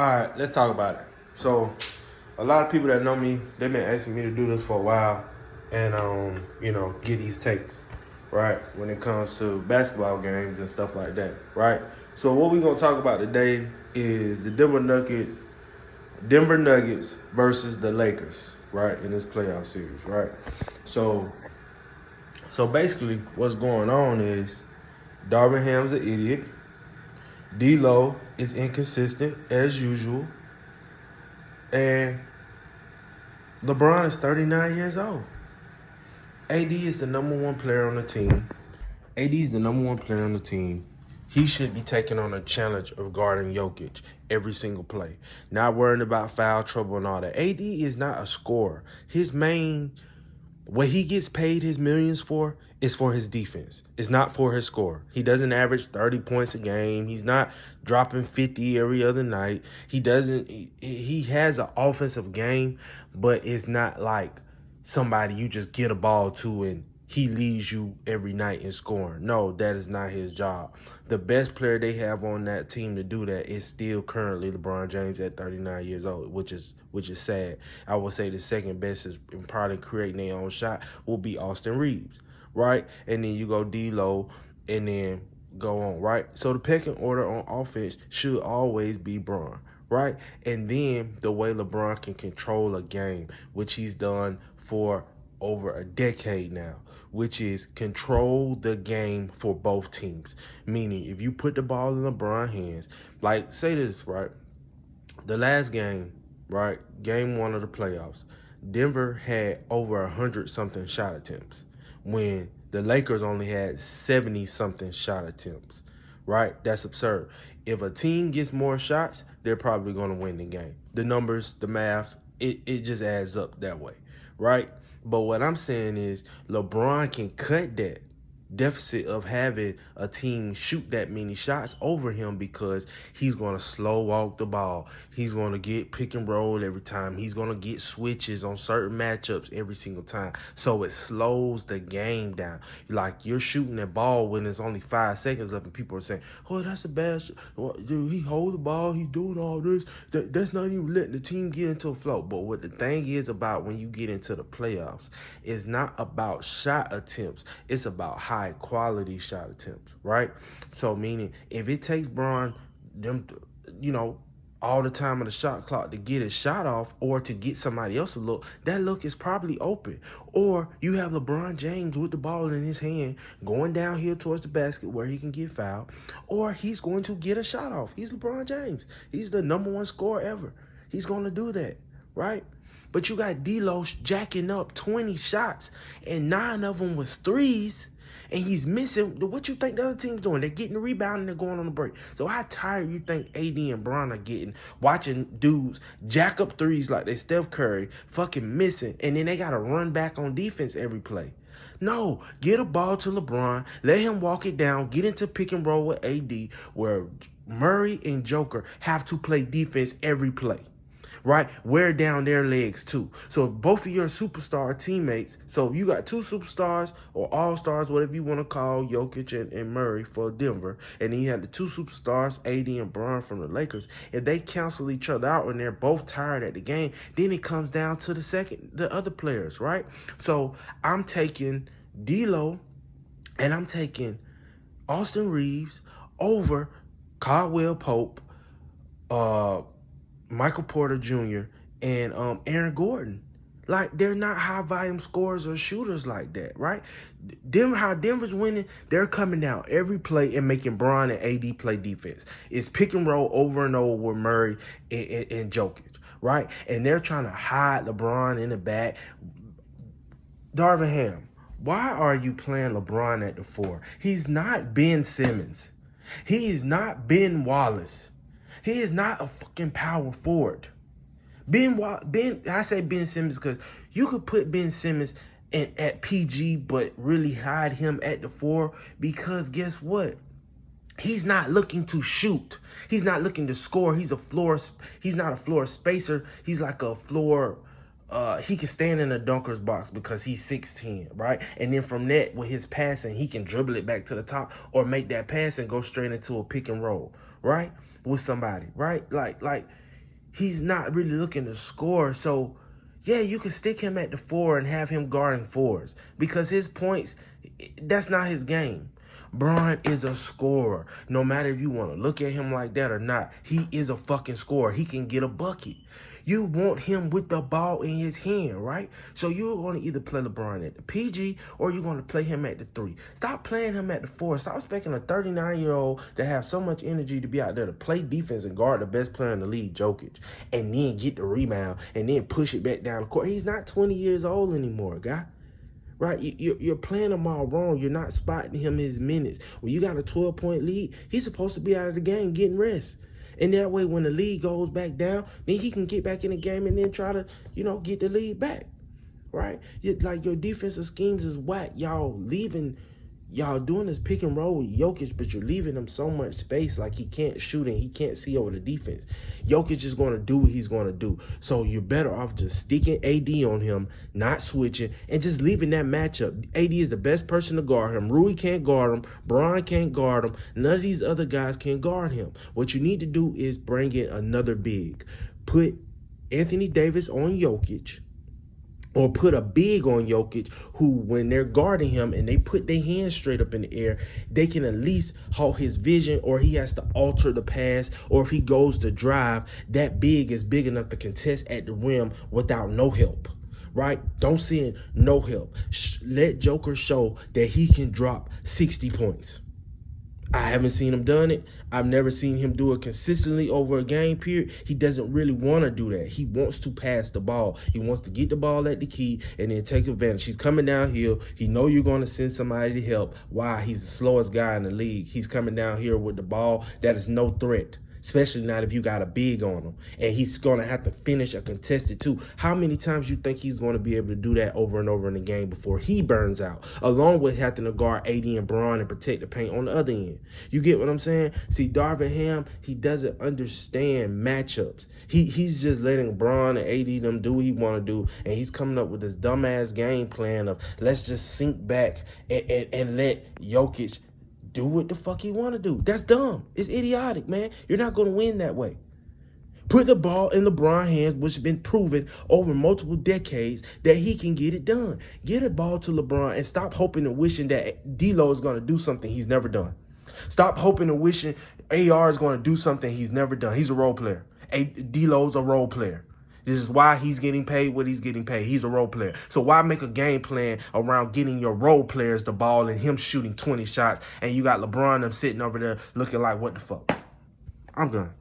All right, let's talk about it. So, a lot of people that know me, they've been asking me to do this for a while, and get these takes, right? When it comes to basketball games and stuff like that, right? So, what we're gonna talk about today is the Denver Nuggets versus the Lakers, right? In this playoff series, right? So, basically, what's going on is Darvin Ham's an idiot. D'Lo is inconsistent as usual. And LeBron is 39 years old. AD is the number one player on the team. AD is the number one player on the team. He should be taking on a challenge of guarding Jokic every single play. Not worrying about foul trouble and all that. AD is not a scorer. What he gets paid his millions for is for his defense. It's not for his score. He doesn't average 30 points a game. He's not dropping 50 every other night. He has an offensive game, but it's not like somebody you just get a ball to and he leads you every night in scoring. No, that is not his job. The best player they have on that team to do that is still currently LeBron James at 39 years old, which is sad. I would say the second best is in probably creating their own shot will be Austin Reeves, right? And then you go D'Lo, and then go on, right? So the pecking order on offense should always be Bron, right? And then the way LeBron can control a game, which he's done for over a decade now, which is control the game for both teams. Meaning, if you put the ball in LeBron's hands, like say this, right? The last game, right? Game 1 of the playoffs, Denver had over 100-something shot attempts when the Lakers only had 70-something shot attempts, right? That's absurd. If a team gets more shots, they're probably going to win the game. The numbers, the math, it just adds up that way, right? But what I'm saying is LeBron can cut that deficit of having a team shoot that many shots over him because he's going to slow walk the ball. He's going to get pick and roll every time. He's going to get switches on certain matchups every single time. So it slows the game down. Like you're shooting that ball when there's only 5 seconds left and people are saying, oh, that's a bad dude, he hold the ball, he's doing all this. That's not even letting the team get into a flow. But what the thing is about when you get into the playoffs, it's not about shot attempts. It's about high quality shot attempts, right? So meaning if it takes Bron all the time of the shot clock to get his shot off or to get somebody else a look, that look is probably open. Or you have LeBron James with the ball in his hand going downhill towards the basket where he can get fouled, or he's going to get a shot off. He's LeBron James. He's the number one scorer ever. He's going to do that, right? But you got D'Lo jacking up 20 shots and 9 of them was threes. And he's missing. What you think the other team's doing? They're getting the rebound and they're going on the break. So how tired you think AD and Bron are getting watching dudes jack up threes like they Steph Curry, fucking missing, and then they got to run back on defense every play? No, get a ball to LeBron, let him walk it down, get into pick and roll with AD, where Murray and Joker have to play defense every play. Right? Wear down their legs too. So if both of your superstar teammates, so if you got 2 superstars or all-stars, whatever you want to call Jokic and Murray for Denver, and then you have the 2 superstars, AD and Bron from the Lakers, if they cancel each other out and they're both tired at the game, then it comes down to the other players, right? So I'm taking D'Lo and I'm taking Austin Reeves over Caldwell Pope, Michael Porter Jr., and Aaron Gordon. Like, they're not high-volume scorers or shooters like that, right? How Denver's winning, they're coming down every play and making Bron and AD play defense. It's pick and roll over and over with Murray and Jokic, right? And they're trying to hide LeBron in the back. Darvin Ham, why are you playing LeBron at the 4? He's not Ben Simmons. He is not Ben Wallace. He is not a fucking power forward. I say Ben Simmons because you could put Ben Simmons at PG, but really hide him at the 4 because guess what? He's not looking to shoot. He's not looking to score. He's not a floor spacer. He's like a floor. He can stand in a dunker's box because he's 6'10", right? And then from that, with his passing, he can dribble it back to the top or make that pass and go straight into a pick and roll, right? With somebody, right? Like he's not really looking to score. So, yeah, you can stick him at the 4 and have him guarding 4s because his points, that's not his game. Bron is a scorer. No matter if you want to look at him like that or not, he is a fucking scorer. He can get a bucket. You want him with the ball in his hand, right? So you're going to either play LeBron at the PG or you're going to play him at the 3. Stop playing him at the 4. Stop expecting a 39-year-old to have so much energy to be out there to play defense and guard the best player in the league, Jokic, and then get the rebound and then push it back down the court. He's not 20 years old anymore, guy. Right, you're playing him all wrong. You're not spotting him his minutes. When you got a 12-point lead, he's supposed to be out of the game getting rest. And that way, when the lead goes back down, then he can get back in the game and then try to, get the lead back. Right? Like, your defensive schemes is whack. Y'all doing this pick and roll with Jokic, but you're leaving him so much space like he can't shoot and he can't see over the defense. Jokic is going to do what he's going to do. So you're better off just sticking AD on him, not switching, and just leaving that matchup. AD is the best person to guard him. Rui can't guard him. Bron can't guard him. None of these other guys can guard him. What you need to do is bring in another big. Put Anthony Davis on Jokic. Or put a big on Jokic who, when they're guarding him and they put their hands straight up in the air, they can at least halt his vision, or he has to alter the pass, or if he goes to drive, that big is big enough to contest at the rim without no help. Right? Don't send no help. Let Joker show that he can drop 60 points. I haven't seen him done it. I've never seen him do it consistently over a game period. He doesn't really want to do that. He wants to pass the ball. He wants to get the ball at the key and then take advantage. He's coming downhill. He know you're going to send somebody to help. Why? He's the slowest guy in the league. He's coming down here with the ball. That is no threat. Especially not if you got a big on him. And he's going to have to finish a contested 2. How many times you think he's going to be able to do that over and over in the game before he burns out? Along with having to guard AD and Bron and protect the paint on the other end. You get what I'm saying? See, Darvin Ham, he doesn't understand matchups. He's just letting Bron and AD them do what he want to do. And he's coming up with this dumbass game plan of let's just sink back and let Jokic do what the fuck he want to do. That's dumb. It's idiotic, man. You're not going to win that way. Put the ball in LeBron's hands, which has been proven over multiple decades that he can get it done. Get a ball to LeBron and stop hoping and wishing that D-Lo is going to do something he's never done. Stop hoping and wishing AR is going to do something he's never done. He's a role player. D-Lo's a role player. This is why he's getting paid what he's getting paid. He's a role player. So why make a game plan around getting your role players the ball and him shooting 20 shots and you got LeBron them sitting over there looking like, what the fuck? I'm done.